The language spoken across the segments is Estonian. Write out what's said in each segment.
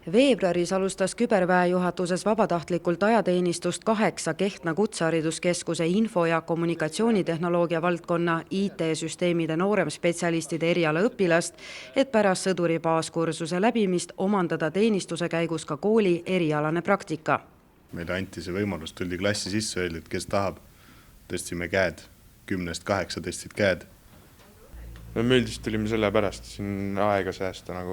Veebruaris alustas küberväejuhatuses vabatahtlikult ajateenistust 8 Kehtna Kutsehariduskeskuse info- ja kommunikatsioonitehnoloogia valdkonna IT-süsteemide nooremspetsialistide erialaõpilast, et pärast sõduri baaskursuse läbimist omandada teenistuse käigus ka kooli erialane praktika. Meile anti see võimalus, tuldi klassi sisse, öeldi, et kes tahab, tõstsime käed, 10-st 8 tõstsid käed. Me üldiselt tulime selle pärast siin aega säästa,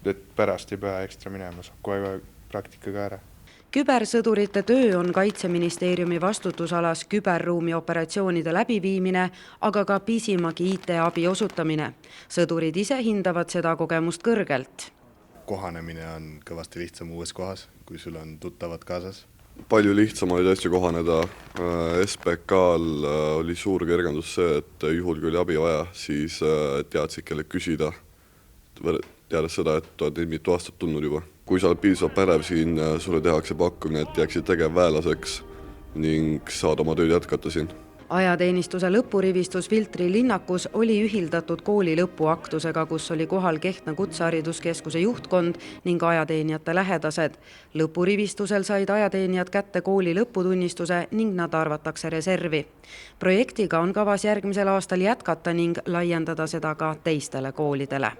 et pärast ei pea ekstra minema, saab kohe praktikaga ära. Kübersõdurite töö on Kaitseministeeriumi vastutusalas küberruumi operatsioonide läbiviimine, aga ka pisimagi IT-abi osutamine. Sõdurid ise hindavad seda kogemust kõrgelt. Kohanemine on kõvasti lihtsam uues kohas, kui sul on tuttavad kaasas. Palju lihtsam oli tõesti kohaneda. SPK-l oli suur kergendus see, et juhul kui oli abi vaja, siis teadsid, kelle küsida, teades seda, et oled mitu aastat tulnud juba. Kui sa oled piisavalt pärev siin, sulle tehakse pakkumine, et jääksid tegevväelaseks ning saad oma tööd jätkata siin. Ajateenistuse lõpurivistus Filtri linnakus oli ühildatud kooli lõpuaktusega, kus oli kohal Kehtna Kutsehariduskeskuse juhtkond ning ajateenijate lähedased. Lõpurivistusel said ajateenijad kätte kooli lõputunnistuse ning nad arvatakse reservi. Projektiga on kavas järgmisel aastal jätkata ning laiendada seda ka teistele koolidele.